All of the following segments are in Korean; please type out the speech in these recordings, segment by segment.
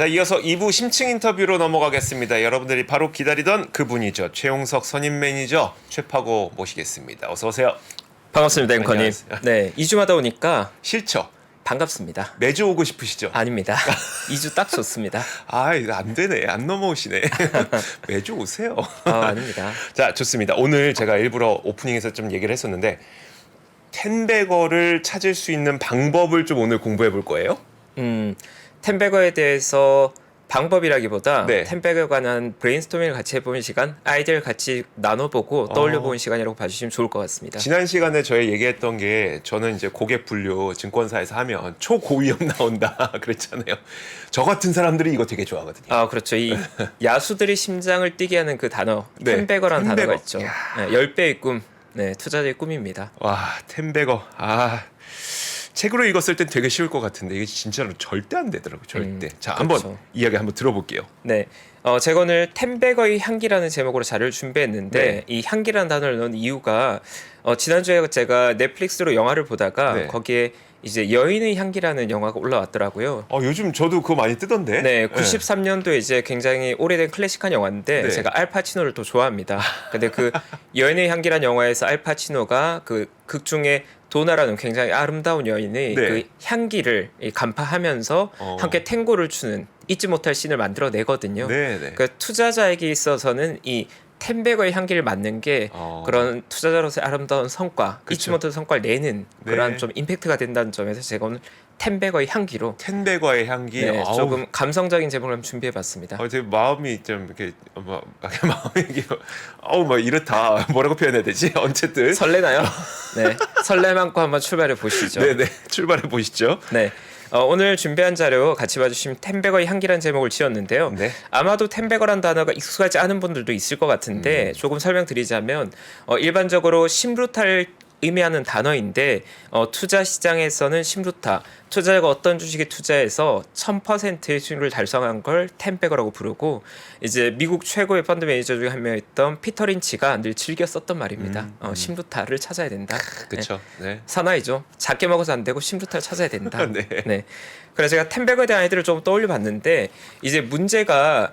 자, 이어서 2부 심층 인터뷰로 넘어가겠습니다. 여러분들이 바로 기다리던 그분이죠. 최용석 선임 매니저 최파고 모시겠습니다. 어서 오세요. 반갑습니다, 앵커님. 안녕하세요. 네, 2주마다 오니까 싫죠? 반갑습니다. 매주 오고 싶으시죠? 아닙니다. 2주 딱 좋습니다. 아, 이거 안 되네. 안 넘어오시네. 매주 오세요. 아닙니다. 자, 좋습니다. 오늘 제가 일부러 오프닝에서 좀 얘기를 했었는데 텐베거를 찾을 수 있는 방법을 좀 오늘 공부해 볼 거예요. 텐베거에 대해서 방법이라기보다 네. 텐베거에 관한 브레인스토밍을 같이 해보는 시간, 아이디어를 같이 나눠보고 떠올려보는 시간이라고 봐주시면 좋을 것 같습니다. 지난 시간에 저희 얘기했던 게 저는 이제 고객 분류 증권사에서 하면 초고위험 나온다 그랬잖아요. 저 같은 사람들이 이거 되게 좋아하거든요. 아, 그렇죠. 이 야수들이 심장을 뛰게 하는 그 단어, 네, 텐베거라는 텐베거. 단어가 있죠. 네, 10배의 꿈, 네, 투자자의 꿈입니다. 와, 텐베거. 아, 책으로 읽었을 땐 되게 쉬울 것 같은데 이게 진짜로 절대 안 되더라고요. 절대. 자, 그렇죠. 한번 이야기 한번 들어볼게요. 네, 제가 오늘 텐베거의 향기라는 제목으로 자료를 준비했는데 네. 이 향기라는 단어를 넣은 이유가 지난주에 제가 넷플릭스로 영화를 보다가 네. 거기에 이제 여인의 향기라는 영화가 올라왔더라고요. 요즘 저도 그거 많이 뜨던데. 네, 93년도에 이제 굉장히 오래된 클래식한 영화인데 네. 제가 알파치노를 또 좋아합니다. 근데 그 여인의 향기란 영화에서 알파치노가 그 극 중에 도나라는 굉장히 아름다운 여인의 네. 그 향기를 간파하면서 함께 탱고를 추는 잊지 못할 씬을 만들어내거든요. 네, 네. 그 투자자에게 있어서는 이 텐베거의 향기를 맡는 게 그런 투자자로서의 아름다운 성과, 잊지 그쵸. 못할 성과를 내는 네. 그런 좀 임팩트가 된다는 점에서 제가 오늘 텐베거의 향기로 텐베거의 향기. 네, 아우, 조금 감성적인 제목을 한번 준비해봤습니다. 되게 마음이 좀 이렇게 마음이 이게 막 이렇다. 뭐라고 표현해야 되지? 어쨌든 설레나요? 네, 설렘 안고 한번 출발해 보시죠. 네네 출발해 보시죠. 네. 오늘 준비한 자료 같이 봐주시면 텐베거의 향기라는 제목을 지었는데요. 네. 아마도 텐베거란 단어가 익숙하지 않은 분들도 있을 것 같은데 조금 설명드리자면 일반적으로 심루타를 의미하는 단어인데 투자 시장에서는 심루타, 투자자가 어떤 주식에 투자해서 1000%의 수익률을 달성한 걸 텐베거라고 부르고 이제 미국 최고의 펀드 매니저 중에 한 명이었던 피터 린치가 늘 즐겨 썼던 말입니다. 심루타를 찾아야 된다. 그렇죠. 네. 사나이죠. 작게 먹어서 안 되고 심루타를 찾아야 된다. 네. 네. 그래서 제가 텐베거에 대한 아이디어를 좀 떠올려 봤는데 이제 문제가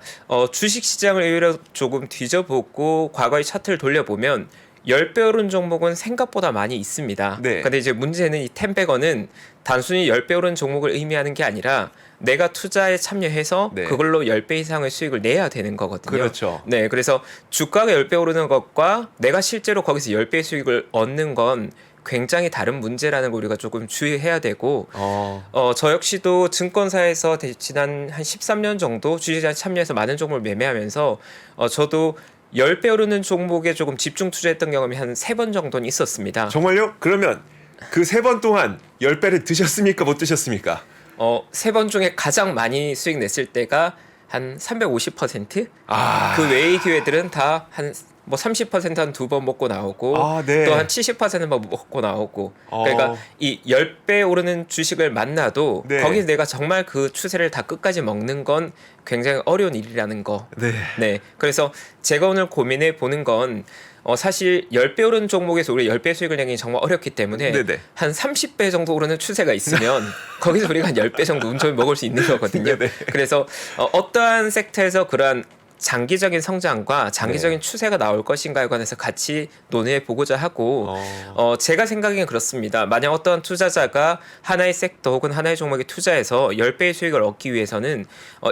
주식 시장을 의외로 조금 뒤져보고 과거의 차트를 돌려보면 10배 오른 종목은 생각보다 많이 있습니다. 네. 근데 이제 문제는 이 텐베거는 단순히 10배 오른 종목을 의미하는 게 아니라 내가 투자에 참여해서 네. 그걸로 10배 이상의 수익을 내야 되는 거거든요. 그렇죠. 네, 그래서 주가가 10배 오르는 것과 내가 실제로 거기서 10배의 수익을 얻는 건 굉장히 다른 문제라는 걸 우리가 조금 주의해야 되고 저 역시도 증권사에서 지난 한 13년 정도 주식시장에 참여해서 많은 종목을 매매하면서 저도 10배 오르는 종목에 조금 집중 투자했던 경험이 한 3번 정도는 있었습니다. 정말요? 그러면 그 3번 동안 10배를 드셨습니까? 못 드셨습니까? 3번 중에 가장 많이 수익 냈을 때가 한 350%? 아. 그 외의 기회들은 다 한 뭐 30% 한 2번 먹고 나오고 네. 또 한 70%만 먹고 나오고 그러니까 이 10배 오르는 주식을 만나도 네. 거기서 내가 정말 그 추세를 다 끝까지 먹는 건 굉장히 어려운 일이라는 거. 네. 네. 그래서 제가 오늘 고민해 보는 건 사실 10배 오르는 종목에서 우리 10배 수익을 내기 정말 어렵기 때문에 네네. 한 30배 정도 오르는 추세가 있으면 거기서 우리가 한 10배 정도 운 좋게 먹을 수 있는 거거든요. 네네. 그래서 어떠한 섹터에서 그러한 장기적인 성장과 장기적인 추세가 나올 것인가에 관해서 같이 논의해 보고자 하고 제가 생각엔 그렇습니다. 만약 어떤 투자자가 하나의 섹터 혹은 하나의 종목에 투자해서 10배의 수익을 얻기 위해서는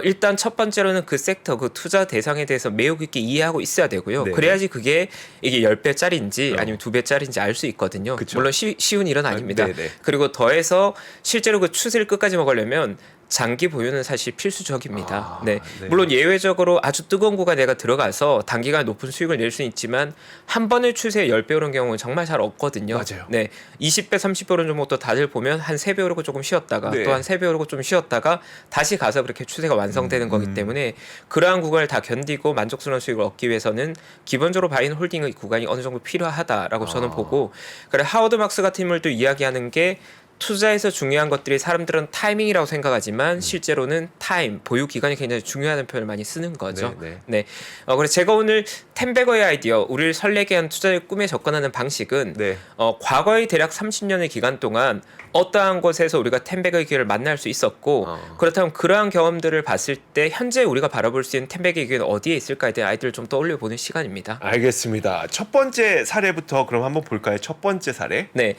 일단 첫 번째로는 그 섹터, 그 투자 대상에 대해서 매우 깊게 이해하고 있어야 되고요. 네. 그래야지 그게 이게 10배짜리인지 아니면 2배짜리인지 알 수 있거든요. 그쵸. 물론 쉬운 일은 아닙니다. 네네. 그리고 더해서 실제로 그 추세를 끝까지 먹으려면 장기 보유는 사실 필수적입니다. 네. 네. 물론 예외적으로 아주 뜨거운 구간에 내가 들어가서 단기간 높은 수익을 낼 수는 있지만 한 번의 추세에 10배 오른 경우는 정말 잘 없거든요. 맞아요. 네. 20배, 30배 오른 종목도 다들 보면 한 3배 오르고 조금 쉬었다가 네. 또 한 3배 오르고 좀 쉬었다가 다시 가서 그렇게 추세가 완성되는 거기 때문에 그러한 구간을 다 견디고 만족스러운 수익을 얻기 위해서는 기본적으로 바이앤 홀딩의 구간이 어느 정도 필요하다라고 저는 보고 그래 하워드 막스 같은 인물도 이야기하는 게 투자에서 중요한 것들이 사람들은 타이밍이라고 생각하지만 실제로는 타임, 보유 기간이 굉장히 중요하다는 표현을 많이 쓰는 거죠. 네. 그래서 제가 오늘 텐베거의 아이디어, 우리를 설레게 한 투자의 꿈에 접근하는 방식은 네. 과거의 대략 30년의 기간 동안 어떠한 곳에서 우리가 텐베거의 기회를 만날 수 있었고 그렇다면 그러한 경험들을 봤을 때 현재 우리가 바라볼 수 있는 텐베거의 기회는 어디에 있을까에 대한 아이디어를 좀 떠올려보는 시간입니다. 알겠습니다. 첫 번째 사례부터 그럼 한번 볼까요? 첫 번째 사례. 네.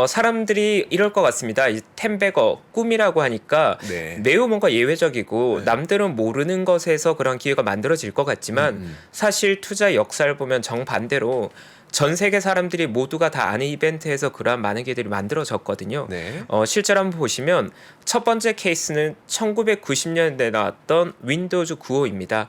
사람들이 이럴 것 같습니다. 이 텐베거 꿈이라고 하니까 네. 매우 뭔가 예외적이고 남들은 모르는 것에서 그런 기회가 만들어질 것 같지만 사실 투자 역사를 보면 정반대로 전 세계 사람들이 모두가 다 아는 이벤트에서 그러한 많은 기회들이 만들어졌거든요. 네. 실제로 한번 보시면 첫 번째 케이스는 1990년대에 나왔던 윈도우즈 95입니다.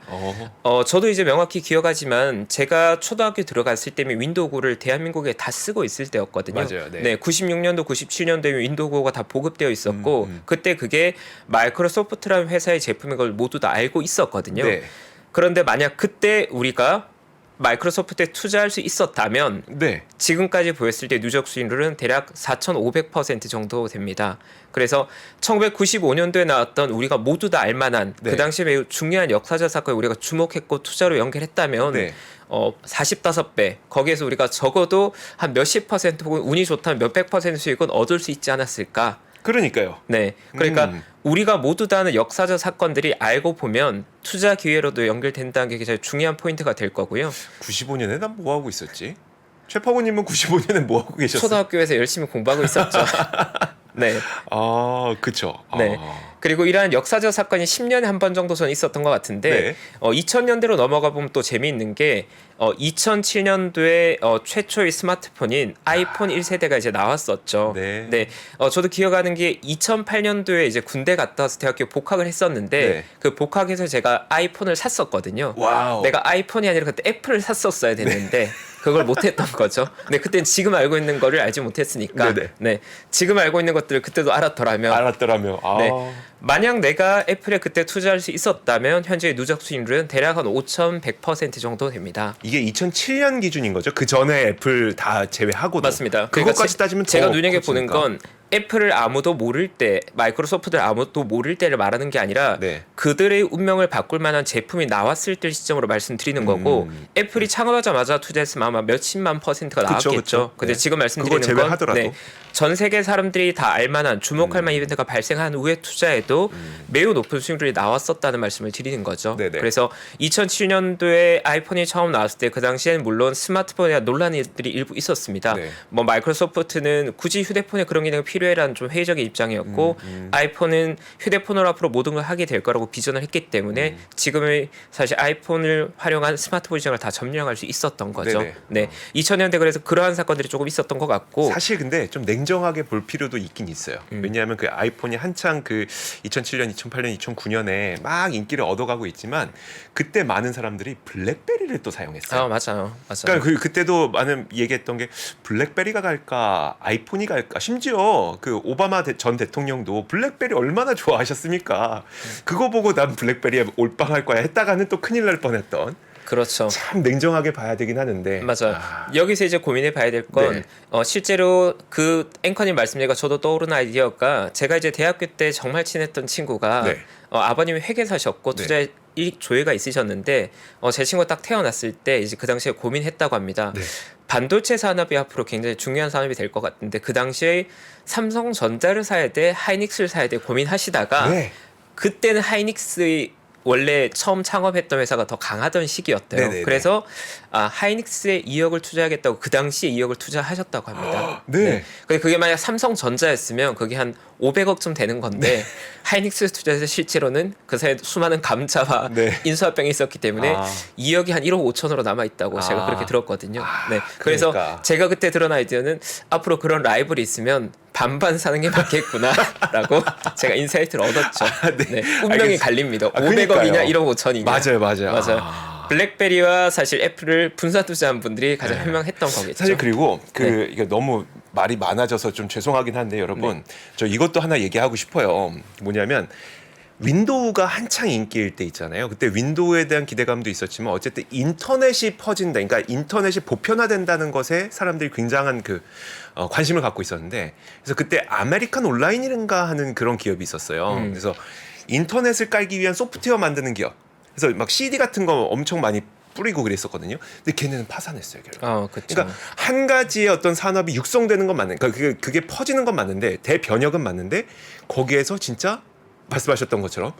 저도 이제 명확히 기억하지만 제가 초등학교 들어갔을 때면 윈도우 9를 대한민국에 다 쓰고 있을 때였거든요. 맞아요. 네. 96년도, 97년도에 윈도우 9가 다 보급되어 있었고 그때 그게 마이크로소프트라는 회사의 제품인 걸 모두 다 알고 있었거든요. 네. 그런데 만약 그때 우리가 마이크로소프트에 투자할 수 있었다면 네. 지금까지 보였을 때 누적 수익률은 대략 4,500% 정도 됩니다. 그래서 1995년도에 나왔던 우리가 모두 다 알만한 네. 그 당시에 매우 중요한 역사적 사건을 우리가 주목했고 투자로 연결했다면 네. 45배 거기에서 우리가 적어도 한 몇십 퍼센트 혹은 운이 좋다면 몇백 퍼센트 수익은 얻을 수 있지 않았을까. 그러니까요. 네, 그러니까 우리가 모두 다 아는 역사적 사건들이 알고 보면 투자 기회로도 연결된다는 게 굉장히 중요한 포인트가 될 거고요. 95년에 난 뭐 하고 있었지? 최파고님은 95년에 뭐 하고 계셨어요? 초등학교에서 열심히 공부하고 있었죠. 네. 그쵸. 네. 그리고 이러한 역사적 사건이 10년에 한 번 정도 전 있었던 것 같은데 네. 2000년대로 넘어가 보면 또 재미있는 게 2007년도에 최초의 스마트폰인 아이폰 1세대가 이제 나왔었죠. 네. 저도 기억하는 게 2008년도에 이제 군대 갔다 와서 대학교 복학을 했었는데 네. 그 복학해서 제가 아이폰을 샀었거든요. 와우. 내가 아이폰이 아니라 그때 애플을 샀었어야 되는데 그걸 못했던 거죠. 근데 그때는 지금 알고 있는 거를 알지 못했으니까. 네네. 네. 지금 알고 있는 것들을 그때도 알았더라면. 알았더라면. 네. 만약 내가 애플에 그때 투자할 수 있었다면 현재의 누적 수익률은 대략 한 5,100% 정도 됩니다. 이게 2007년 기준인 거죠? 그 전에 애플 다 제외하고도. 맞습니다. 그것까지 따지면 제가 더 눈여겨 보는 커지니까. 건 애플을 아무도 모를 때, 마이크로소프트를 아무도 모를 때를 말하는 게 아니라 네. 그들의 운명을 바꿀 만한 제품이 나왔을 때 시점으로 말씀드리는 거고 애플이 창업하자마자 투자했으면 아마 몇십만 %가 나왔겠죠. 그쵸. 근데 네. 지금 그거 말씀드리는 건 제외하더라도. 전 세계 사람들이 다 알만한 주목할 만한 이벤트가 발생한 후에 투자해도 매우 높은 수익률이 나왔었다는 말씀을 드리는 거죠. 네네. 그래서 2007년도에 아이폰이 처음 나왔을 때 그 당시에는 물론 스마트폰에 대한 논란들이 일부 있었습니다. 네. 뭐 마이크로소프트는 굳이 휴대폰에 그런 기능이 필요해라는 좀 회의적인 입장이었고 아이폰은 휴대폰으로 앞으로 모든 걸 하게 될 거라고 비전을 했기 때문에 지금의 사실 아이폰을 활용한 스마트폰 시장을 다 점령할 수 있었던 거죠. 네네. 네, 2000년대 그래서 그러한 사건들이 조금 있었던 것 같고 사실 근데 좀 냉정하게 볼 필요도 있긴 있어요. 왜냐하면 그 아이폰이 한창 그 2007년, 2008년, 2009년에 막 인기를 얻어가고 있지만 그때 많은 사람들이 블랙베리를 또 사용했어요. 맞아요. 그러니까 그때도 많은 얘기했던 게 블랙베리가 갈까 아이폰이 갈까 심지어 그 오바마 전 대통령도 블랙베리 얼마나 좋아하셨습니까? 그거 보고 난 블랙베리에 올빵할 거야 했다가는 또 큰일 날 뻔했던. 그렇죠. 참 냉정하게 봐야 되긴 하는데. 맞아요. 여기서 이제 고민해 봐야 될 건 네. 실제로 그 앵커님 말씀드리니까 저도 떠오르는 아이디어가 제가 이제 대학교 때 정말 친했던 친구가 네. 아버님이 회계사셨고 투자에 조예가 있으셨는데 제 친구가 딱 태어났을 때 이제 그 당시에 고민했다고 합니다. 네. 반도체 산업이 앞으로 굉장히 중요한 산업이 될 것 같은데 그 당시에 삼성전자를 사야 돼, 하이닉스를 사야 돼 고민하시다가 네. 그때는 하이닉스의 원래 처음 창업했던 회사가 더 강하던 시기였대요. 네네네. 그래서 하이닉스에 2억을 투자하겠다고 그 당시에 2억을 투자하셨다고 합니다. 네. 근데 그게 만약 삼성전자였으면 그게 한 500억쯤 되는 건데 하이닉스 투자에서 실제로는 그 사이에 수많은 감자와 네. 인수합병이 있었기 때문에 2억이 한 1억 5천으로 남아 있다고 제가 그렇게 들었거든요. 네. 그래서 그러니까. 제가 그때 들은 아이디어는 앞으로 그런 라이벌이 있으면 반반 사는 게 맞겠구나라고 제가 인사이트를 얻었죠. 네. 운명이 알겠습니다. 갈립니다. 그러니까요. 500억이냐 1억 5천이냐. 맞아요. 블랙베리와 사실 애플을 분산 투자한 분들이 가장 현명했던 거겠죠. 사실 그리고 이게 너무 말이 많아져서 좀 죄송하긴 한데 여러분 저 이것도 하나 얘기하고 싶어요. 뭐냐면 윈도우가 한창 인기일 때 있잖아요. 그때 윈도우에 대한 기대감도 있었지만 어쨌든 인터넷이 퍼진다. 그러니까 인터넷이 보편화된다는 것에 사람들이 굉장한 관심을 갖고 있었는데 그래서 그때 아메리칸 온라인인가 하는 그런 기업이 있었어요. 그래서 인터넷을 깔기 위한 소프트웨어 만드는 기업. 그래서 막 CD 같은 거 엄청 많이 뿌리고 그랬었거든요. 근데 걔네는 파산했어요, 결국. 그렇죠. 그러니까 한 가지의 어떤 산업이 육성되는 건 맞는, 그러니까 그게 퍼지는 건 맞는데 대변혁은 맞는데 거기에서 진짜 말씀하셨던 것처럼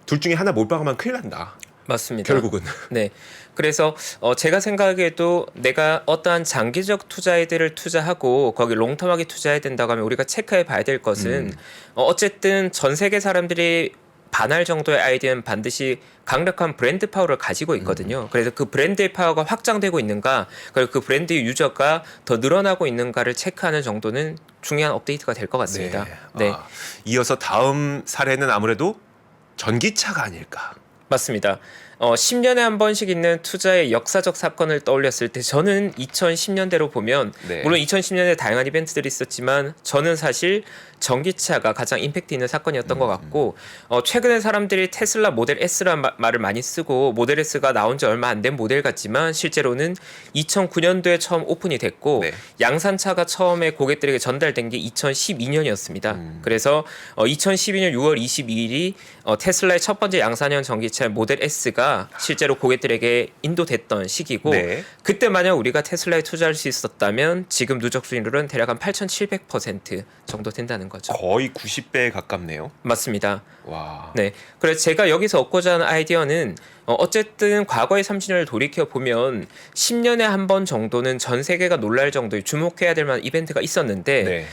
둘 중에 하나 몰빵하면 큰일 난다. 맞습니다. 결국은. 네. 그래서 제가 생각해도 내가 어떠한 장기적 투자에들을 투자하고 거기 롱텀하게 투자해야 된다고 하면 우리가 체크해 봐야 될 것은 어쨌든 전 세계 사람들이 반할 정도의 아이디어는 반드시 강력한 브랜드 파워를 가지고 있거든요. 그래서 그 브랜드의 파워가 확장되고 있는가, 그리고 그 브랜드의 유저가 더 늘어나고 있는가를 체크하는 정도는 중요한 업데이트가 될 것 같습니다. 네. 이어서 다음 사례는 아무래도 전기차가 아닐까. 맞습니다. 10년에 한 번씩 있는 투자의 역사적 사건을 떠올렸을 때 저는 2010년대로 보면 네. 물론 2010년에 다양한 이벤트들이 있었지만 저는 사실 전기차가 가장 임팩트 있는 사건이었던 것 같고 최근에 사람들이 테슬라 모델 S라는 말을 많이 쓰고 모델 S가 나온 지 얼마 안 된 모델 같지만 실제로는 2009년도에 처음 오픈이 됐고 네. 양산차가 처음에 고객들에게 전달된 게 2012년이었습니다. 그래서 2012년 6월 22일이 테슬라의 첫 번째 양산형 전기차 모델 S가 실제로 고객들에게 인도됐던 시기고 네. 그때 만약 우리가 테슬라에 투자할 수 있었다면 지금 누적 수익률은 대략 한 8,700% 정도 된다는 거죠. 거의 90배에 가깝네요. 맞습니다. 와. 네. 그래서 제가 여기서 얻고자 하는 아이디어는 어쨌든 과거의 30년을 돌이켜 보면 10년에 한 번 정도는 전 세계가 놀랄 정도의 주목해야 될 만한 이벤트가 있었는데 네.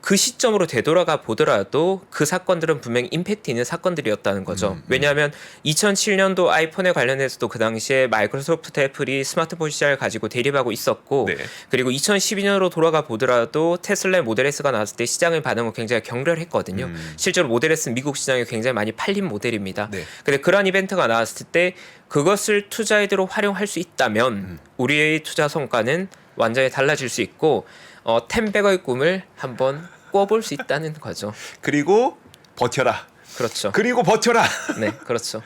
그 시점으로 되돌아가 보더라도 그 사건들은 분명히 임팩트 있는 사건들이었다는 거죠. 왜냐하면 2007년도 아이폰에 관련해서도 그 당시에 마이크로소프트, 애플이 스마트폰 시장을 가지고 대립하고 있었고 네. 그리고 2012년으로 돌아가 보더라도 테슬라의 모델 S가 나왔을 때 시장의 반응은 굉장히 격렬했거든요. 실제로 모델 S는 미국 시장에 굉장히 많이 팔린 모델입니다. 네. 근데 그러한 이벤트가 나왔을 때 그것을 투자에드로 활용할 수 있다면 우리의 투자 성과는 완전히 달라질 수 있고 10배의 꿈을 한번 꿔볼 수 있다는 거죠. 그리고 버텨라. 그렇죠. 그리고 버텨라. 네, 그렇죠.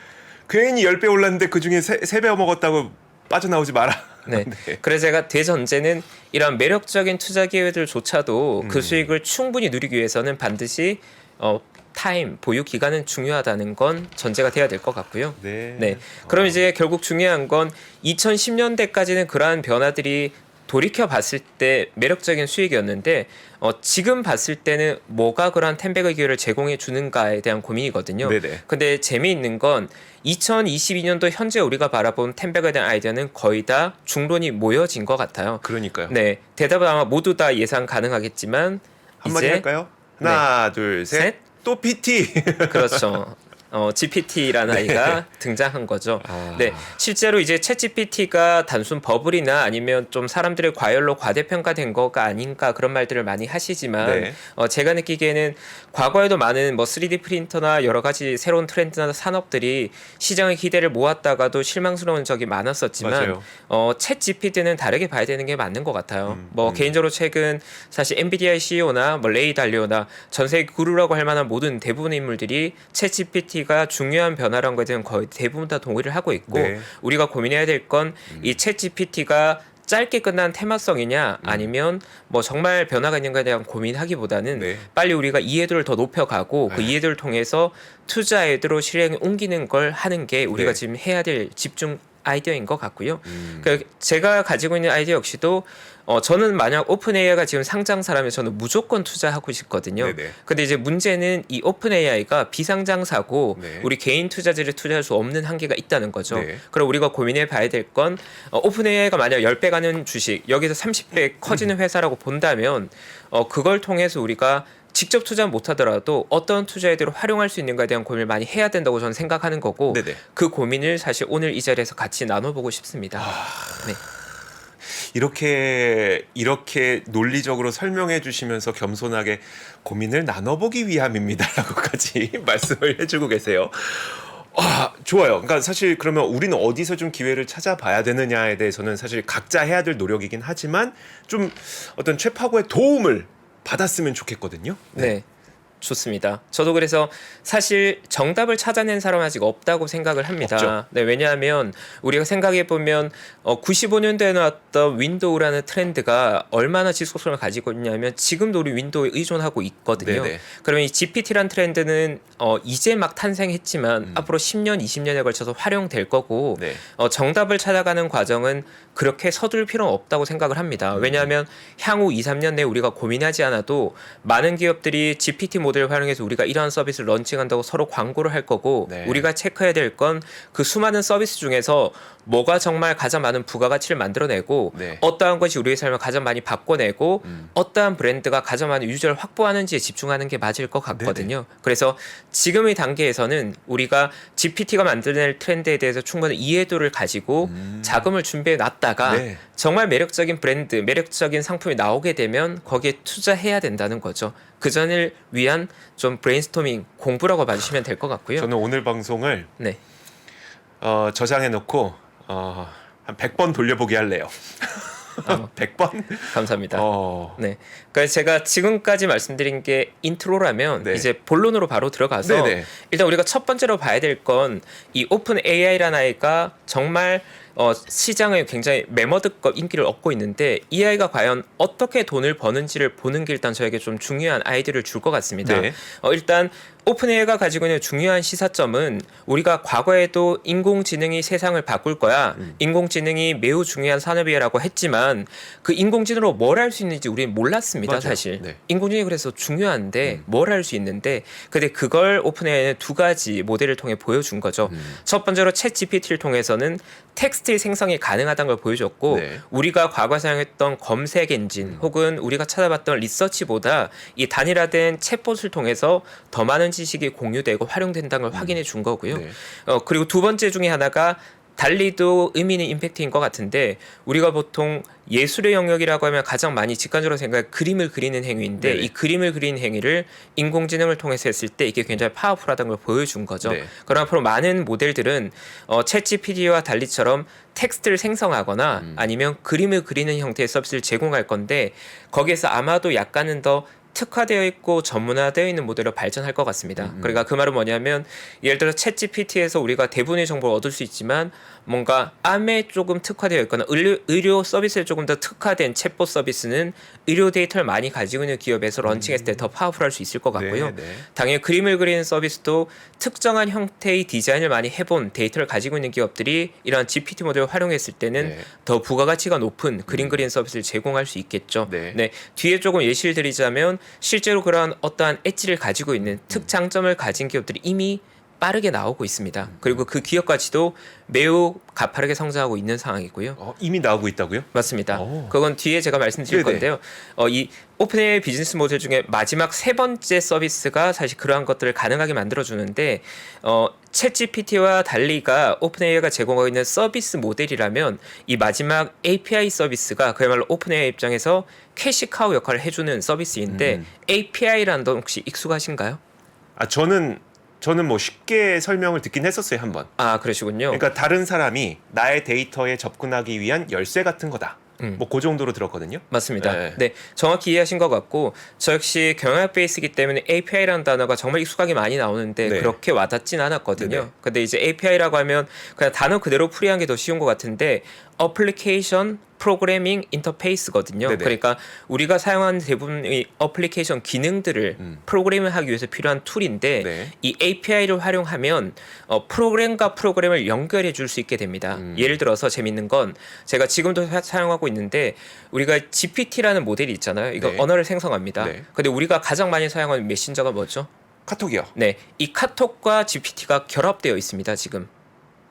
괜히 10배 올랐는데 그중에 3배 먹었다고 빠져나오지 마라. 네. 그래서 제가 대전제는 이런 매력적인 투자 기회들조차도 그 수익을 충분히 누리기 위해서는 반드시 타임, 보유 기간은 중요하다는 건 전제가 돼야 될 것 같고요. 네. 그럼 이제 결국 중요한 건 2010년대까지는 그러한 변화들이 돌이켜 봤을 때 매력적인 수익이었는데 지금 봤을 때는 뭐가 그러한 10배의 기회를 제공해 주는가에 대한 고민이거든요. 네네. 근데 재미있는 건 2022년도 현재 우리가 바라본 10배에 대한 아이디어는 거의 다 중론이 모여진 것 같아요. 그러니까요. 네, 대답은 아마 모두 다 예상 가능하겠지만 한마디 이제 할까요? 하나, 둘, 셋. 셋. 또 PT. 그렇죠. GPT라는 아이가 등장한 거죠. 네, 실제로 이제 챗 GPT가 단순 버블이나 아니면 좀 사람들의 과열로 과대평가된 거가 아닌가 그런 말들을 많이 하시지만 네. 제가 느끼기에는 과거에도 많은 뭐 3D 프린터나 여러 가지 새로운 트렌드나 산업들이 시장의 기대를 모았다가도 실망스러운 적이 많았었지만 맞아요. 챗 GPT는 다르게 봐야 되는 게 맞는 것 같아요. 개인적으로 최근 사실 엔비디아의 CEO나 뭐 레이 달리오나 전 세계 구루라고 할 만한 모든 대부분의 인물들이 챗 GPT 가 중요한 변화라는 것에 대한 거의 대부분 다 동의를 하고 있고 네. 우리가 고민해야 될 건 이 챗 GPT가 짧게 끝난 테마성이냐 아니면 뭐 정말 변화가 있는가에 대한 고민하기보다는 네. 빨리 우리가 이해도를 더 높여가고 그 이해도를 통해서 투자에드로 실행에 옮기는 걸 하는 게 우리가 네. 지금 해야 될 집중 아이디어인 것 같고요. 제가 가지고 있는 아이디어 역시도 저는 만약 오픈 AI가 지금 상장사라면 저는 무조건 투자하고 싶거든요. 네네. 근데 이제 문제는 이 오픈 AI가 비상장사고 네. 우리 개인 투자자들이 투자할 수 없는 한계가 있다는 거죠. 네. 그럼 우리가 고민해 봐야 될 건 오픈 AI가 만약 10배 가는 주식 여기서 30배 커지는 회사라고 본다면 그걸 통해서 우리가 직접 투자 못 하더라도 어떤 투자에대로 활용할 수 있는가에 대한 고민을 많이 해야 된다고 저는 생각하는 거고 네네. 그 고민을 사실 오늘 이 자리에서 같이 나눠보고 싶습니다. 네. 이렇게 논리적으로 설명해 주시면서 겸손하게 고민을 나눠보기 위함입니다라고까지 말씀을 해주고 계세요. 좋아요. 그러니까 사실 그러면 우리는 어디서 좀 기회를 찾아봐야 되느냐에 대해서는 사실 각자 해야 될 노력이긴 하지만 좀 어떤 최파고의 도움을 받았으면 좋겠거든요. 네. 좋습니다. 저도 그래서 사실 정답을 찾아낸 사람은 아직 없다고 생각을 합니다. 없죠. 네, 왜냐하면 우리가 생각해 보면 95년도에 나왔던 윈도우라는 트렌드가 얼마나 지속성을 가지고 있냐면 지금도 우리 윈도우에 의존하고 있거든요. 네네. 그러면 이 GPT란 트렌드는 이제 막 탄생했지만 앞으로 10년, 20년에 걸쳐서 활용될 거고 네. 정답을 찾아가는 과정은 그렇게 서둘 필요는 없다고 생각을 합니다. 왜냐하면 향후 2, 3년 내에 우리가 고민하지 않아도 많은 기업들이 GPT 모델을 활용해서 우리가 이러한 서비스를 런칭한다고 서로 광고를 할 거고 네. 우리가 체크해야 될 건 그 수많은 서비스 중에서 뭐가 정말 가장 많은 부가가치를 만들어내고 네. 어떠한 것이 우리의 삶을 가장 많이 바꿔내고 어떠한 브랜드가 가장 많은 유저를 확보하는지에 집중하는 게 맞을 것 같거든요. 그래서 지금의 단계에서는 우리가 GPT가 만들어낼 트렌드에 대해서 충분히 이해도를 가지고 자금을 준비해 놨다가 네. 정말 매력적인 브랜드, 매력적인 상품이 나오게 되면 거기에 투자해야 된다는 거죠. 그 전을 위한 좀 브레인스토밍 공부라고 봐주시면 될 것 같고요. 저는 오늘 방송을 네. 저장해놓고 한 100번 돌려보기 할래요. 100번? 감사합니다. 어. 네. 그래서 제가 지금까지 말씀드린 게 인트로라면 네. 이제 본론으로 바로 들어가서 네네. 일단 우리가 첫 번째로 봐야 될 건 이 오픈 AI라는 아이가 정말 시장에 굉장히 매머드급 인기를 얻고 있는데 이 아이가 과연 어떻게 돈을 버는지를 보는 게 일단 저에게 좀 중요한 아이디어를 줄 것 같습니다. 네. 일단 오픈AI가 가지고 있는 중요한 시사점은 우리가 과거에도 인공지능이 세상을 바꿀 거야. 인공지능이 매우 중요한 산업이라고 했지만 그 인공지능으로 뭘 할 수 있는지 우리는 몰랐습니다. 맞아요. 사실. 네. 인공지능이 그래서 중요한데 뭘 할 수 있는데 근데 그걸 오픈AI는 두 가지 모델을 통해 보여준 거죠. 첫 번째로 챗 GPT를 통해서는 텍스트 생성이 가능하다는 걸 보여줬고 네. 우리가 과거 사용했던 검색 엔진 혹은 우리가 찾아봤던 리서치보다 이 단일화된 챗봇을 통해서 더 많은 지식이 공유되고 활용된다는 걸 확인해 준 거고요. 네. 그리고 두 번째 중에 하나가 달리도 의미 있는 임팩트인 것 같은데 우리가 보통 예술의 영역이라고 하면 가장 많이 직관적으로 생각해 그림을 그리는 행위인데 네네. 이 그림을 그리는 행위를 인공지능을 통해서 했을 때 이게 굉장히 파워풀하다는 걸 보여준 거죠. 네. 그럼 앞으로 많은 모델들은 챗GPT와 달리처럼 텍스트를 생성하거나 아니면 그림을 그리는 형태의 서비스를 제공할 건데 거기에서 아마도 약간은 더 특화되어 있고 전문화되어 있는 모델로 발전할 것 같습니다. 그러니까 그 말은 뭐냐면 예를 들어 챗 GPT에서 우리가 대부분의 정보를 얻을 수 있지만 뭔가 암에 조금 특화되어 있거나 의료 서비스에 조금 더 특화된 챗봇 서비스는 의료 데이터를 많이 가지고 있는 기업에서 런칭했을 때 더 파워풀할 수 있을 것 같고요. 네, 네. 당연히 그림을 그리는 서비스도 특정한 형태의 디자인을 많이 해본 데이터를 가지고 있는 기업들이 이런 GPT 모델을 활용했을 때는 네. 더 부가가치가 높은 그림 그리는 서비스를 제공할 수 있겠죠. 네. 뒤에 조금 예시를 드리자면 실제로 그러한 어떠한 엣지를 가지고 있는 특장점을 가진 기업들이 이미 빠르게 나오고 있습니다. 그리고 그 기업 가치도 매우 가파르게 성장하고 있는 상황이고요. 이미 나오고 있다고요? 맞습니다. 오. 그건 뒤에 제가 말씀드릴 네네. 건데요. 이 오픈AI 비즈니스 모델 중에 마지막 세 번째 서비스가 사실 그러한 것들을 가능하게 만들어주는데 챗 GPT와 달리가 오픈AI가 제공하고 있는 서비스 모델이라면 이 마지막 API 서비스가 그야말로 오픈AI 입장에서 캐시카우 역할을 해주는 서비스인데 API라는 건 혹시 익숙하신가요? 저는 뭐 쉽게 설명을 듣긴 했었어요, 한번. 아, 그러시군요. 그러니까 다른 사람이 나의 데이터에 접근하기 위한 열쇠 같은 거다. 뭐 그 정도로 들었거든요. 맞습니다. 네. 네, 정확히 이해하신 것 같고 저 역시 경영학 베이스이기 때문에 API라는 단어가 정말 익숙하게 많이 나오는데 네. 그렇게 와닿진 않았거든요. 네네. 근데 이제 API라고 하면 그냥 단어 그대로 풀이한 게 더 쉬운 것 같은데 어플리케이션 프로그래밍 인터페이스거든요. 네네. 그러니까 우리가 사용하는 대부분의 어플리케이션 기능들을 프로그래밍을 하기 위해서 필요한 툴인데 네. 이 API를 활용하면 프로그램과 프로그램을 연결해 줄 수 있게 됩니다. 예를 들어서 재밌는 건 제가 지금도 사용하고 있는데 우리가 GPT라는 모델이 있잖아요. 이거 네. 언어를 생성합니다. 네. 근데 우리가 가장 많이 사용하는 메신저가 뭐죠? 카톡이요. 네, 이 카톡과 GPT가 결합되어 있습니다. 지금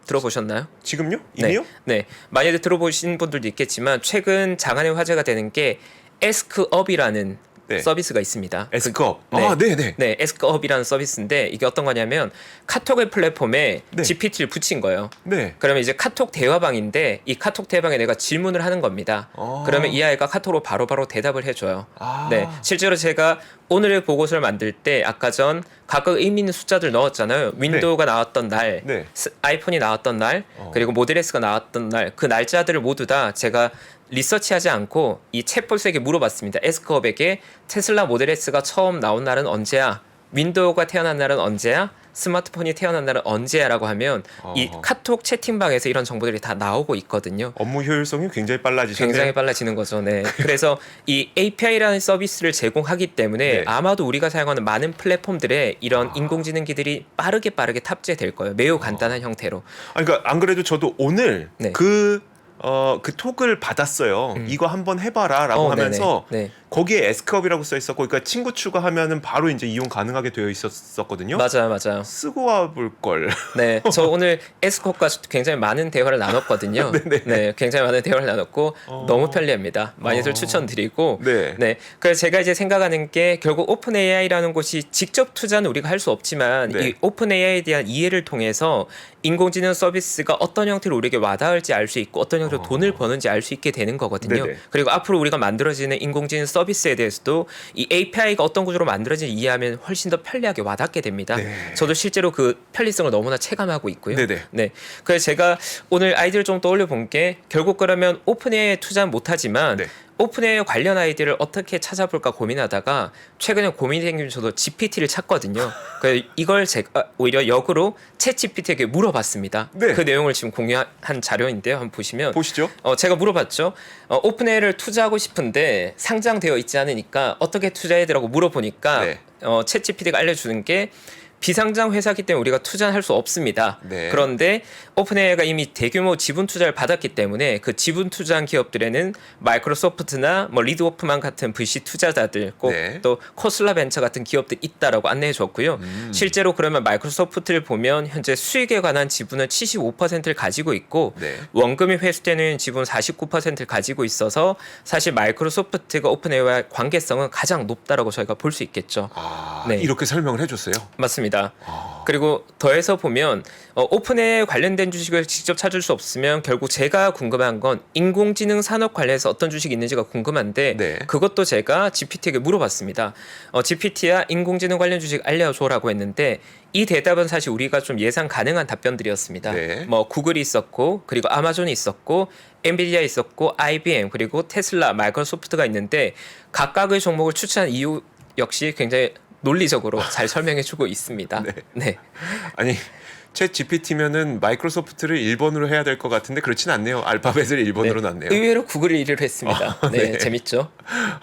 들어보셨나요? 지금요? 이미요? 네. 많이들 들어보신 분들도 있겠지만 최근 장안의 화제가 되는 게 에스크업이라는 네. 서비스가 있습니다. 에스크업. 네. 네네. 네, 에스크업이라는 서비스인데 이게 어떤 거냐면 카톡의 플랫폼에 네. GPT를 붙인 거예요. 네. 그러면 이제 카톡 대화방인데 이 카톡 대화방에 내가 질문을 하는 겁니다. 그러면 이 아이가 카톡으로 바로바로 대답을 해줘요. 네, 실제로 제가 오늘의 보고서를 만들 때 아까 전 각각 의미 있는 숫자들 넣었잖아요. 윈도우가 나왔던 날, 네. 아이폰이 나왔던 날, 그리고 모델 S가 나왔던 날, 그 날짜들을 모두 다 제가 리서치하지 않고 이 챗봇에게 물어봤습니다. 에스크업에게 테슬라 모델 S가 처음 나온 날은 언제야? 윈도우가 태어난 날은 언제야? 스마트폰이 태어난 날은 언제야라고 하면 이 카톡 채팅방에서 이런 정보들이 다 나오고 있거든요. 업무 효율성이 굉장히 빨라지셨네요. 굉장히 빨라지는 거죠. 네. 그래서 이 API라는 서비스를 제공하기 때문에 네. 아마도 우리가 사용하는 많은 플랫폼들에 이런 인공지능기들이 빠르게 탑재될 거예요. 매우 간단한 형태로. 아니, 그러니까 안 그래도 저도 오늘 네. 그 톡을 받았어요. 이거 한번 해봐라라고 하면서 네네. 거기에 에스크업이라고 써 있었고, 그러니까 친구 추가하면은 바로 이제 이용 가능하게 되어 있었거든요. 맞아요. 쓰고 와볼 걸. 네, 저 오늘 에스컵과 굉장히 많은 대화를 나눴거든요. 네, 굉장히 많은 대화를 나눴고 너무 편리합니다. 많이들 추천드리고. 네. 그래서 제가 이제 생각하는 게 결국 오픈 AI라는 곳이 직접 투자는 우리가 할 수 없지만 네. 이 오픈 AI에 대한 이해를 통해서 인공지능 서비스가 어떤 형태로 우리에게 와닿을지 알 수 있고 어떤 형태로 돈을 버는지 알 수 있게 되는 거거든요. 네네. 그리고 앞으로 우리가 만들어지는 인공지능 서비스에 대해서도 이 API가 어떤 구조로 만들어지는지 이해하면 훨씬 더 편리하게 와닿게 됩니다. 네. 저도 실제로 그 편리성을 너무나 체감하고 있고요. 네네. 네. 그래서 제가 오늘 아이디어를 좀 떠올려 본 게 결국 그러면 오픈 AI에 투자는 못하지만 네. 오픈 AI 관련 아이디어를 어떻게 찾아볼까 고민하다가 최근에 고민이 생기면서 저도 GPT를 찾거든요. 그래서 이걸 제가 오히려 역으로 챗 GPT에게 물어봤습니다. 네. 그 내용을 지금 공유한 자료인데요. 한번 보시면 보시죠. 제가 물어봤죠. 오픈 AI를 투자하고 싶은데 상장되어 있지 않으니까 어떻게 투자해야 되라고 물어보니까 네. 챗 GPT가 알려주는 게 비상장 회사이기 때문에 우리가 투자는 할 수 없습니다. 네. 그런데 오픈AI가 이미 대규모 지분 투자를 받았기 때문에 그 지분 투자한 기업들에는 마이크로소프트나 뭐 리드오프만 같은 VC 투자자들 꼭 네. 또 코슬라 벤처 같은 기업들 있다라고 안내해 줬고요. 실제로 그러면 마이크로소프트를 보면 현재 수익에 관한 지분은 75%를 가지고 있고 네. 원금이 회수되는 지분 49%를 가지고 있어서 사실 마이크로소프트가 오픈AI와의 관계성은 가장 높다라고 저희가 볼 수 있겠죠. 네. 이렇게 설명을 해줬어요. 맞습니다. 그리고 더해서 보면 오픈에 관련된 주식을 직접 찾을 수 없으면 결국 제가 궁금한 건 인공지능 산업 관련해서 어떤 주식이 있는지가 궁금한데 네. 그것도 제가 GPT에게 물어봤습니다. GPT야 인공지능 관련 주식 알려줘라고 했는데 이 대답은 사실 우리가 좀 예상 가능한 답변들이었습니다. 네. 뭐 구글이 있었고 그리고 아마존이 있었고 엔비디아 있었고 IBM 그리고 테슬라, 마이크로소프트가 있는데 각각의 종목을 추천한 이유 역시 굉장히 논리적으로 잘 설명해주고 있습니다. 네. 아니, 챗 GPT면은 마이크로소프트를 1번으로 해야 될 것 같은데 그렇진 않네요. 알파벳을 1번으로 놨네요. 의외로 구글을 1위로 했습니다. 네, 네. 재밌죠?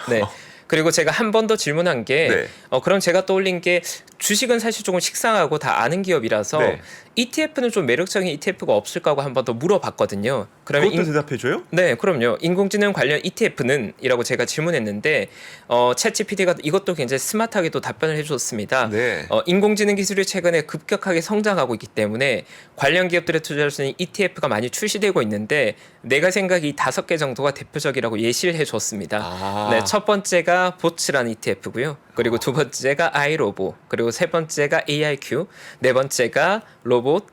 네. 그리고 제가 한 번 더 질문한 게 네. 그럼 제가 떠올린 게 주식은 사실 조금 식상하고 다 아는 기업이라서 네. ETF는 좀 매력적인 ETF가 없을까 하고 한 번 더 물어봤거든요. 그러면 그것도 대답해줘요? 네, 그럼요. 인공지능 관련 ETF는 이라고 제가 질문했는데 챗 GPT가 이것도 굉장히 스마트하게도 답변을 해줬습니다. 네. 인공지능 기술이 최근에 급격하게 성장하고 있기 때문에 관련 기업들에 투자할 수 있는 ETF가 많이 출시되고 있는데 내가 생각이 5개 정도가 대표적이라고 예시를 해줬습니다. 네, 첫 번째가 보츠라는 ETF고요. 그리고 두 번째가 아이로보, 그리고 세 번째가 AIQ, 네 번째가 로봇,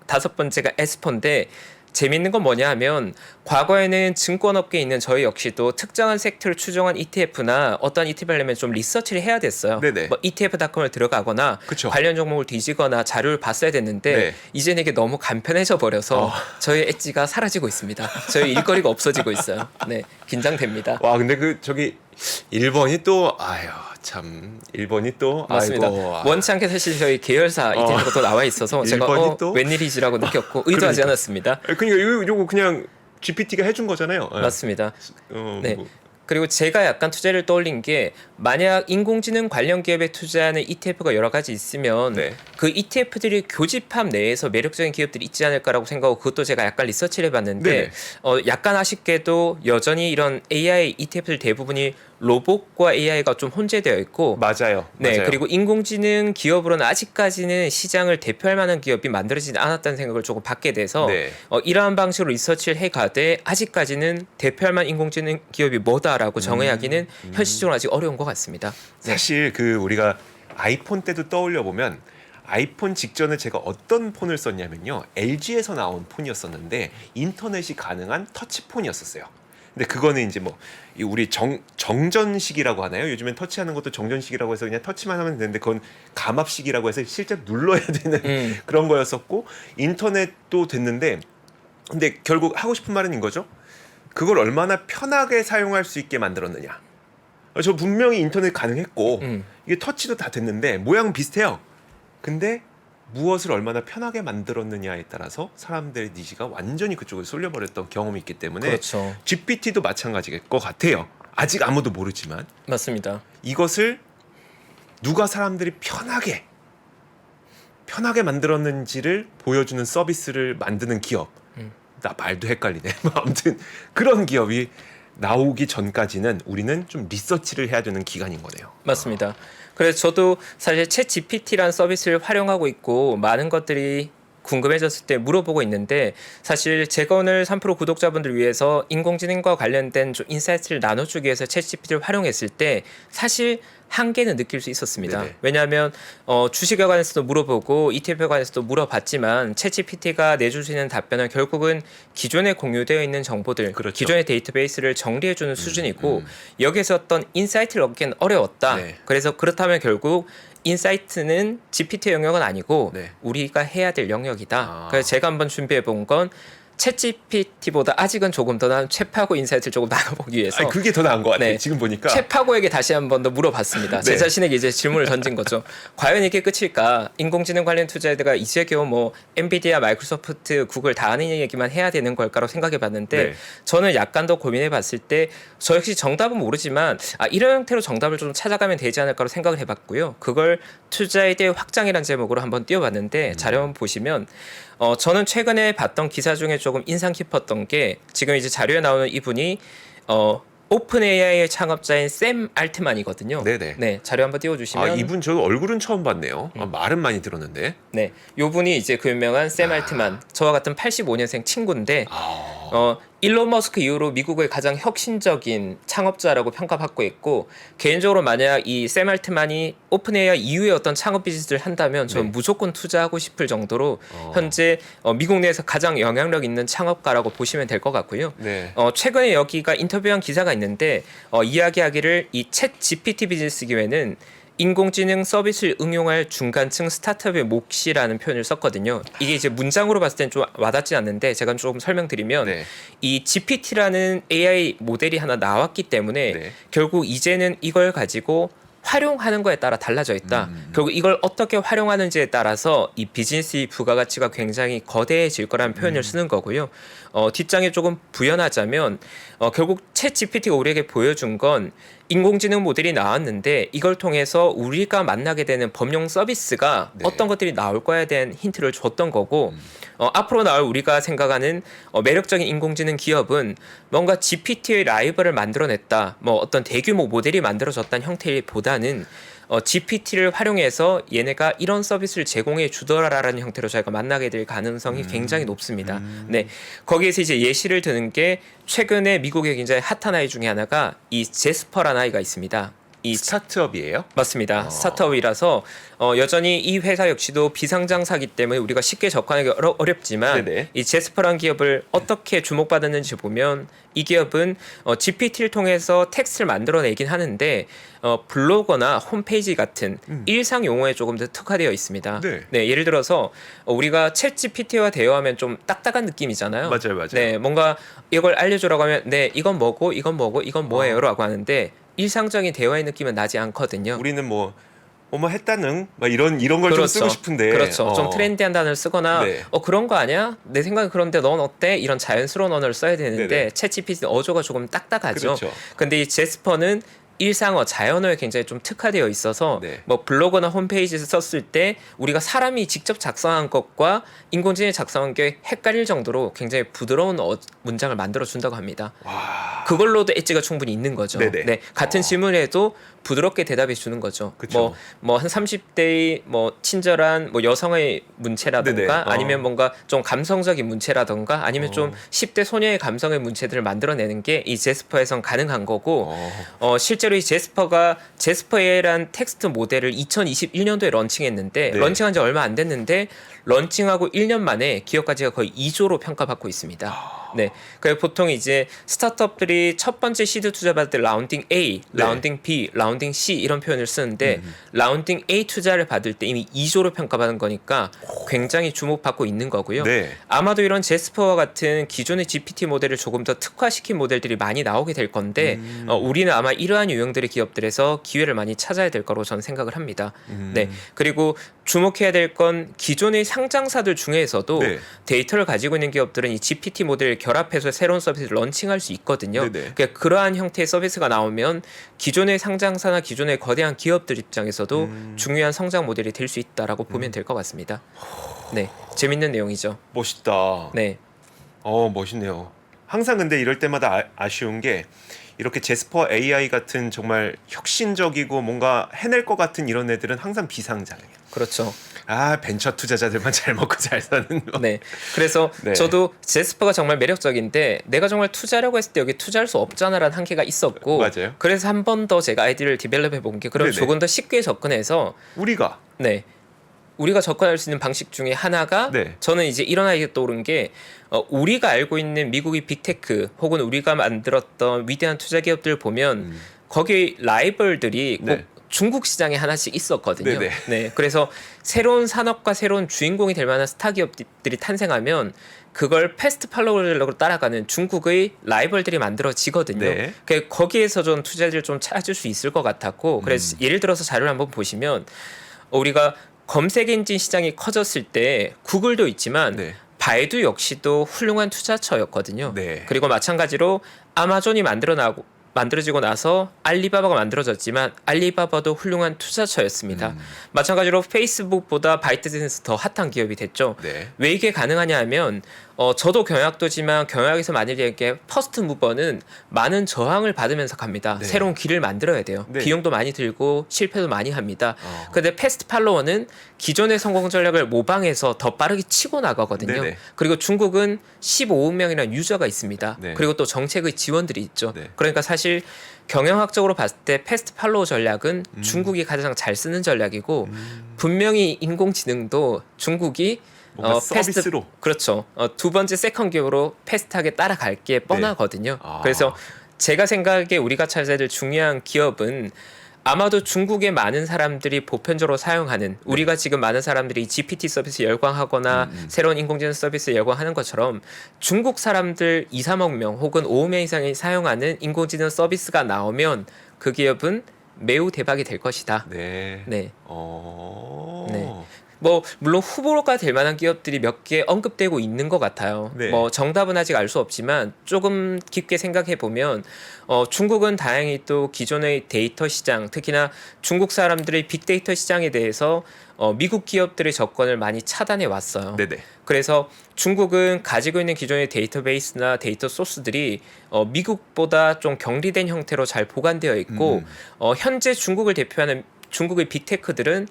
다섯 번째가 에스펀데 재밌는 건 뭐냐 하면 과거에는 증권업계에 있는 저희 역시도 특정한 섹터를 추종한 ETF나 어떤 ETF를 하려면 좀 리서치를 해야 됐어요. 네네. 뭐 ETF.com을 들어가거나 그쵸. 관련 종목을 뒤지거나 자료를 봤어야 됐는데 네. 이제는 이게 너무 간편해져 버려서 저희 엣지가 사라지고 있습니다. 저희 일거리가 없어지고 있어요. 네, 긴장됩니다. 와, 근데 그 저기 1번이 또 아유 참 1번이 또 맞습니다. 아이고, 원치 않게 사실 저희 계열사 ETF가 또 나와 있어서 제가 일본이 또? 웬일이지라고 느꼈고 의도하지 그러니까. 않았습니다. 그러니까 이거 그냥 GPT가 해준 거잖아요. 예. 맞습니다. 네. 뭐. 그리고 제가 약간 투자를 떠올린 게 만약 인공지능 관련 기업에 투자하는 ETF가 여러 가지 있으면 네. 그 ETF들이 교집합 내에서 매력적인 기업들이 있지 않을까라고 생각하고 그것도 제가 약간 리서치를 해봤는데 네네. 약간 아쉽게도 여전히 이런 AI ETF들 대부분이 로봇과 AI가 좀 혼재되어 있고 맞아요. 네, 맞아요. 그리고 인공지능 기업으로는 아직까지는 시장을 대표할 만한 기업이 만들어지지 않았다는 생각을 조금 받게 돼서 네. 이러한 방식으로 리서치를 해가되 아직까지는 대표할 만한 인공지능 기업이 뭐다라고 정의하기는 현실적으로 아직 어려운 것 같습니다. 네. 사실 그 우리가 아이폰 때도 떠올려 보면 아이폰 직전에 제가 어떤 폰을 썼냐면요. LG에서 나온 폰이었었는데 인터넷이 가능한 터치폰이었었어요. 근데 그거는 이제 뭐 우리 정전식이라고 하나요? 요즘엔 터치하는 것도 정전식이라고 해서 그냥 터치만 하면 되는데 그건 감압식이라고 해서 실제 눌러야 되는 그런 거였었고 인터넷도 됐는데 근데 결국 하고 싶은 말은 이거죠. 그걸 얼마나 편하게 사용할 수 있게 만들었느냐. 저 분명히 인터넷 가능했고 음. 이게 터치도 다 됐는데 모양은 비슷해요. 근데 무엇을 얼마나 편하게 만들었느냐에 따라서 사람들의 니즈가 완전히 그쪽으로 쏠려버렸던 경험이 있기 때문에 그렇죠. GPT도 마찬가지일 것 같아요. 아직 아무도 모르지만 맞습니다. 이것을 누가 사람들이 편하게 만들었는지를 보여주는 서비스를 만드는 기업. 나 말도 헷갈리네. 아무튼 그런 기업이 나오기 전까지는 우리는 좀 리서치를 해야 되는 기간인 거네요. 맞습니다. 그래서 저도 사실 챗 GPT라는 서비스를 활용하고 있고 많은 것들이 궁금해졌을 때 물어보고 있는데 사실 제가 오늘 3프로 구독자분들 위해서 인공지능과 관련된 좀 인사이트를 나눠주기 위해서 챗 GPT를 활용했을 때 사실 한계는 느낄 수 있었습니다. 네네. 왜냐하면 주식에 관해서도 물어보고 ETF에 관해서도 물어봤지만 챗 GPT가 내줄 수 있는 답변은 결국은 기존에 공유되어 있는 정보들, 그렇죠. 기존의 데이터베이스를 정리해주는 수준이고 여기서 어떤 인사이트를 얻기는 어려웠다. 네. 그래서 그렇다면 결국 인사이트는 GPT의 영역은 아니고 네. 우리가 해야 될 영역이다. 아. 그래서 제가 한번 준비해 본 건 챗 GPT보다 아직은 조금 더 나은 챗파고 인사이트를 조금 나눠보기 위해서 아니, 그게 더 나은 것 같아요. 네. 지금 보니까 챗파고에게 다시 한 번 더 물어봤습니다. 제 네. 자신에게 이제 질문을 던진 거죠. 과연 이게 끝일까? 인공지능 관련 투자에다가 이제 겨우 뭐 엔비디아, 마이크로소프트, 구글 다 아는 얘기만 해야 되는 걸까라고 생각해봤는데 네. 저는 약간 더 고민해봤을 때 저 역시 정답은 모르지만 이런 형태로 정답을 좀 찾아가면 되지 않을까로 생각을 해봤고요. 그걸 투자에 대해 확장이라는 제목으로 한번 띄워봤는데 자료 한번 보시면 저는 최근에 봤던 기사 중에 조금 인상 깊었던 게 지금 이제 자료에 나오는 이분이 오픈 AI의 창업자인 샘 알트만이거든요. 네네. 네, 자료 한번 띄워주시면 이분 저 얼굴은 처음 봤네요. 말은 많이 들었는데. 네, 요 분이 이제 그 유명한 샘 알트만 저와 같은 85년생 친구인데 일론 머스크 이후로 미국의 가장 혁신적인 창업자라고 평가받고 있고 개인적으로 만약 이 샘 알트만이 오픈 AI 이후에 어떤 창업 비즈니스를 한다면 저는 네. 무조건 투자하고 싶을 정도로 현재 미국 내에서 가장 영향력 있는 창업가라고 보시면 될 것 같고요. 네. 최근에 여기가 인터뷰한 기사가 있는데 이야기하기를 이 챗 GPT 비즈니스 기회는 인공지능 서비스를 응용할 중간층 스타트업의 몫이라는 표현을 썼거든요. 이게 이제 문장으로 봤을 땐 좀 와닿지 않는데 제가 조금 설명드리면 네. 이 GPT라는 AI 모델이 하나 나왔기 때문에 네. 결국 이제는 이걸 가지고 활용하는 거에 따라 달라져 있다. 결국 이걸 어떻게 활용하는지에 따라서 이 비즈니스의 부가가치가 굉장히 거대해질 거라는 표현을 쓰는 거고요. 뒷장에 조금 부연하자면 결국 챗 GPT가 우리에게 보여준 건 인공지능 모델이 나왔는데 이걸 통해서 우리가 만나게 되는 범용 서비스가 네. 어떤 것들이 나올 거에 대한 힌트를 줬던 거고 앞으로 나올 우리가 생각하는 매력적인 인공지능 기업은 뭔가 GPT의 라이벌을 만들어냈다, 뭐 어떤 대규모 모델이 만들어졌다는 형태보다는 GPT를 활용해서 얘네가 이런 서비스를 제공해 주더라라는 형태로 저희가 만나게 될 가능성이 굉장히 높습니다. 네, 거기에서 이제 예시를 드는 게 최근에 미국의 굉장히 핫한 아이 중에 하나가 이 제스퍼라는 아이가 있습니다. 이 스타트업이에요? 맞습니다. 스타트업이라서 여전히 이 회사 역시도 비상장사기 때문에 우리가 쉽게 접근하기 어렵지만 네네. 이 제스퍼라는 기업을 어떻게 주목받았는지 보면 이 기업은 GPT를 통해서 텍스트를 만들어내긴 하는데 블로거나 홈페이지 같은 일상 용어에 조금 더 특화되어 있습니다. 네. 예를 들어서 우리가 챗 GPT와 대화하면 좀 딱딱한 느낌이잖아요. 맞아요. 네, 뭔가 이걸 알려주라고 하면 네, 이건 뭐고 이건 뭐고 이건 뭐예요라고 하는데 일상적인 대화의 느낌은 나지 않거든요. 우리는 뭐 했다는 막 이런 걸 좀 그렇죠. 쓰고 싶은데. 그렇죠. 좀 트렌디한 단어를 쓰거나 네. 그런 거 아니야? 내 생각은 그런데 넌 어때? 이런 자연스러운 언어를 써야 되는데 네네. 챗GPT 어조가 조금 딱딱하죠. 그렇죠. 근데 이 제스퍼는 일상어, 자연어에 굉장히 좀 특화되어 있어서 네. 뭐 블로그나 홈페이지에서 썼을 때 우리가 사람이 직접 작성한 것과 인공지능이 작성한 게 헷갈릴 정도로 굉장히 부드러운 문장을 만들어 준다고 합니다. 와. 그걸로도 엣지가 충분히 있는 거죠. 네네. 네, 같은 질문에도 부드럽게 대답해 주는 거죠. 그쵸. 뭐 한 30대의 뭐 친절한 뭐 여성의 문체라든가 네네. 아니면 뭔가 좀 감성적인 문체라든가 아니면 좀 10대 소녀의 감성의 문체들을 만들어내는 게 이 제스퍼에선 가능한 거고 실제로 이 제스퍼 AI란 텍스트 모델을 2021년도에 런칭했는데 네. 런칭한 지 얼마 안 됐는데 런칭하고 1년 만에 기업 가치가 거의 2조로 평가받고 있습니다. 네, 그래서 보통 이제 스타트업들이 첫 번째 시드 투자 받을 때 라운딩 A, 네. 라운딩 B, 라운딩 C 이런 표현을 쓰는데 라운딩 A 투자를 받을 때 이미 2조로 평가받은 거니까 굉장히 주목받고 있는 거고요. 네. 아마도 이런 제스퍼와 같은 기존의 GPT 모델을 조금 더 특화시킨 모델들이 많이 나오게 될 건데 우리는 아마 이러한 유형들의 기업들에서 기회를 많이 찾아야 될 거로 저는 생각을 합니다. 네. 그리고 주목해야 될 건 기존의 상장사들 중에서도 네. 데이터를 가지고 있는 기업들은 이 GPT 모델을 결합해서 새로운 서비스를 런칭할 수 있거든요. 네네. 그러니까 그러한 형태의 서비스가 나오면 기존의 상장사나 기존의 거대한 기업들 입장에서도 중요한 성장 모델이 될 수 있다라고 보면 될 것 같습니다. 네. 재밌는 내용이죠. 멋있다. 네. 멋있네요. 항상 근데 이럴 때마다 아쉬운 게 이렇게 제스퍼 AI 같은 정말 혁신적이고 뭔가 해낼 것 같은 이런 애들은 항상 비상장이에요. 그렇죠. 벤처 투자자들만 잘 먹고 잘 사는 거. 네. 그래서 네. 저도 제스퍼가 정말 매력적인데 내가 정말 투자하려고 했을 때 여기 투자할 수 없잖아라는 한계가 있었고 맞아요. 그래서 한 번 더 제가 아이디를 디벨롭해 본 게 그럼 네네. 조금 더 쉽게 접근해서 우리가 네. 우리가 접근할 수 있는 방식 중에 하나가 네. 저는 이제 이런 아이디가 떠오른 게 우리가 알고 있는 미국의 빅테크 혹은 우리가 만들었던 위대한 투자 기업들 보면 거기 라이벌들이 꼭 네. 중국 시장에 하나씩 있었거든요. 네네. 네, 그래서 새로운 산업과 새로운 주인공이 될 만한 스타 기업들이 탄생하면 그걸 패스트 팔로우로 따라가는 중국의 라이벌들이 만들어지거든요. 네. 그 거기에서 좀 투자를 좀 찾을 수 있을 것 같았고, 그래서 예를 들어서 자료를 한번 보시면 우리가 검색 엔진 시장이 커졌을 때 구글도 있지만 네. 바이두 역시도 훌륭한 투자처였거든요. 네. 그리고 마찬가지로 아마존이 만들어지고 나서 알리바바가 만들어졌지만 알리바바도 훌륭한 투자처였습니다. 마찬가지로 페이스북보다 바이트댄스 더 핫한 기업이 됐죠. 네. 왜 이게 가능하냐 하면 저도 경영학도지만 경영학에서 많이 얘기해 퍼스트 무버는 많은 저항을 받으면서 갑니다. 네. 새로운 길을 만들어야 돼요. 네. 비용도 많이 들고 실패도 많이 합니다. 근데 패스트 팔로워는 기존의 성공 전략을 모방해서 더 빠르게 치고 나가거든요. 네네. 그리고 중국은 15억 명이라는 유저가 있습니다. 네. 그리고 또 정책의 지원들이 있죠. 네. 그러니까 사실 경영학적으로 봤을 때 패스트 팔로워 전략은 중국이 가장 잘 쓰는 전략이고 분명히 인공지능도 중국이 뭔가 서비스로. 그렇죠. 두 번째 세컨 기업으로 패스트하게 따라갈 게 뻔하거든요. 그래서 제가 생각에 우리가 찾아야 될 중요한 기업은 아마도 중국의 많은 사람들이 보편적으로 사용하는 우리가 지금 많은 사람들이 GPT 서비스 열광하거나 새로운 인공지능 서비스 열광하는 것처럼 중국 사람들 2, 3억 명 혹은 5억 명 이상이 사용하는 인공지능 서비스가 나오면 그 기업은 매우 대박이 될 것이다. 네. 네. 네. 뭐 물론 후보가 될 만한 기업들이 몇 개 언급되고 있는 것 같아요. 네. 뭐 정답은 아직 알 수 없지만 조금 깊게 생각해 보면 중국은 다행히 또 기존의 데이터 시장, 특히나 중국 사람들의 빅데이터 시장에 대해서 미국 기업들의 접근을 많이 차단해 왔어요. 네네. 그래서 중국은 가지고 있는 기존의 데이터베이스나 데이터 소스들이 미국보다 좀 격리된 형태로 잘 보관되어 있고 현재 중국을 대표하는 중국의 빅테크들은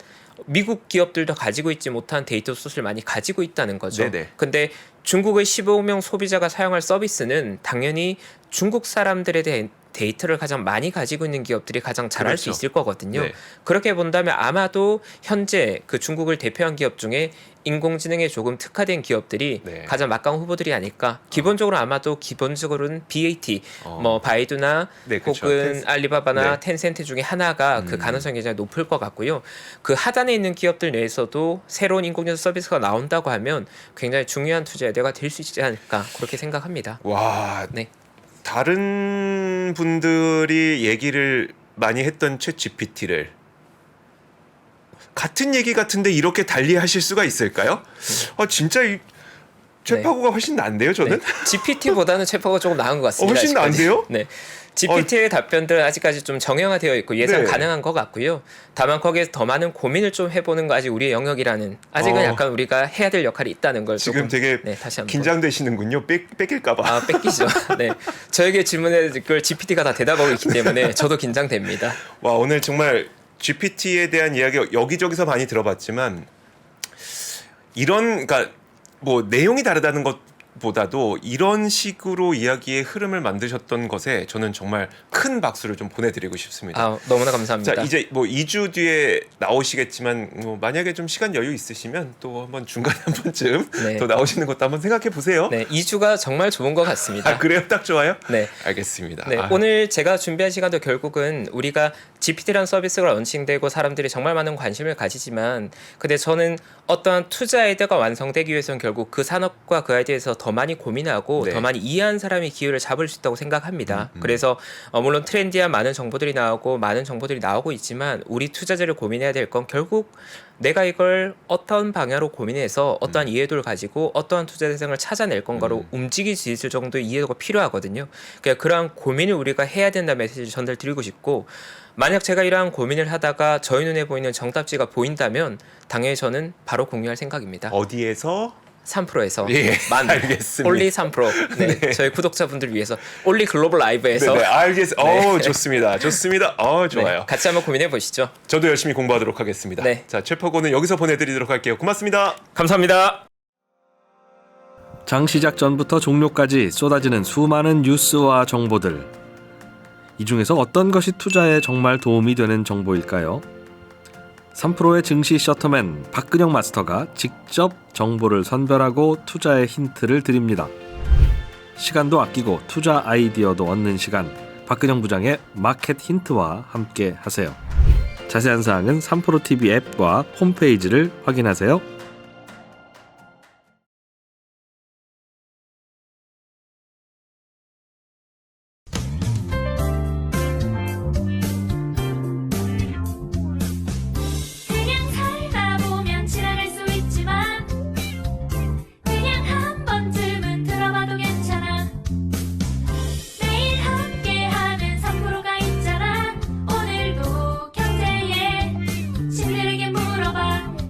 미국 기업들도 가지고 있지 못한 데이터 소스를 많이 가지고 있다는 거죠. 네네. 근데 중국의 15명 소비자가 사용할 서비스는 당연히 중국 사람들에 대한 데이터를 가장 많이 가지고 있는 기업들이 가장 잘할 수 그렇죠. 있을 거거든요. 네. 그렇게 본다면 아마도 현재 그 중국을 대표한 기업 중에 인공지능에 조금 특화된 기업들이 네. 가장 막강 후보들이 아닐까. 기본적으로 아마도 기본적으로는 BAT, 뭐 바이두나 네, 그렇죠. 혹은 알리바바나 네. 텐센트 중에 하나가 그 가능성이 굉장히 높을 것 같고요. 그 하단에 있는 기업들 내에서도 새로운 인공지능 서비스가 나온다고 하면 굉장히 중요한 투자 의대가 될 수 있지 않을까 그렇게 생각합니다. 와. 네. 다른 분들이 얘기를 많이 했던 챗 GPT를 같은 얘기 같은데 이렇게 달리 하실 수가 있을까요? 진짜 이 챗파고가 훨씬 난데요, 저는? 네. GPT보다는 챗파고가 조금 나은 것 같습니다. 훨씬 아직까지. 나은데요? 네. GPT의 답변들은 아직까지 좀 정형화되어 있고 예상 네. 가능한 것 같고요. 다만 거기에서 더 많은 고민을 좀 해보는 거 아직 우리의 영역이라는 아직은 약간 우리가 해야 될 역할이 있다는 걸 지금 조금, 되게 네, 다시 한번 긴장되시는군요. 뺏길까봐. 뺏기죠. 네, 저에게 질문에 걸 GPT가 다 대답하고 있기 때문에 저도 긴장됩니다. 와, 오늘 정말 GPT에 대한 이야기 여기저기서 많이 들어봤지만 그러니까 뭐 내용이 다르다는 것보다도 이런 식으로 이야기의 흐름을 만드셨던 것에 저는 정말 큰 박수를 좀 보내드리고 싶습니다. 너무나 감사합니다. 자, 이제 뭐 2주 뒤에 나오시겠지만 뭐 만약에 좀 시간 여유 있으시면 또 한번 중간에 한 번쯤 네. 더 나오시는 것도 한번 생각해 보세요. 네, 2주가 정말 좋은 것 같습니다. 그래요? 딱 좋아요? 네. 알겠습니다. 네, 오늘 제가 준비한 시간도 결국은 우리가 GPT라는 서비스가 런칭되고 사람들이 정말 많은 관심을 가지지만 근데 저는 어떠한 투자 아이디어가 완성되기 위해서는 결국 그 산업과 그 아이디어에서 더 많이 고민하고 네. 더 많이 이해한 사람이 기회를 잡을 수 있다고 생각합니다. 그래서 물론 트렌디한 많은 정보들이 나오고 많은 정보들이 나오고 있지만 우리 투자자를 고민해야 될 건 결국 내가 이걸 어떤 방향으로 고민해서 어떠한 이해도를 가지고 어떠한 투자 대상을 찾아낼 건가로 움직일 수 있을 정도의 이해도가 필요하거든요. 그러니까 그러한 고민을 우리가 해야 된다는 메시지를 전달드리고 싶고 만약 제가 이러한 고민을 하다가 저희 눈에 보이는 정답지가 보인다면 당연히 저는 바로 공유할 생각입니다. 어디에서? 3%에서 예, 알겠습니다. 올리 3%. 네, 저희 구독자분들 위해서 올리 글로벌 라이브에서 네, 알겠습니다. 좋습니다. 좋습니다. 좋아요. 네, 같이 한번 고민해 보시죠. 저도 열심히 공부하도록 하겠습니다. 네. 자, 최퍼고는 여기서 보내드리도록 할게요. 고맙습니다. 감사합니다. 장 시작 전부터 종료까지 쏟아지는 수많은 뉴스와 정보들. 이 중에서 어떤 것이 투자에 정말 도움이 되는 정보일까요? 3프로의 증시 셔터맨 박근영 마스터가 직접 정보를 선별하고 투자의 힌트를 드립니다. 시간도 아끼고 투자 아이디어도 얻는 시간, 박근영 부장의 마켓 힌트와 함께 하세요. 자세한 사항은 3프로 TV 앱과 홈페이지를 확인하세요.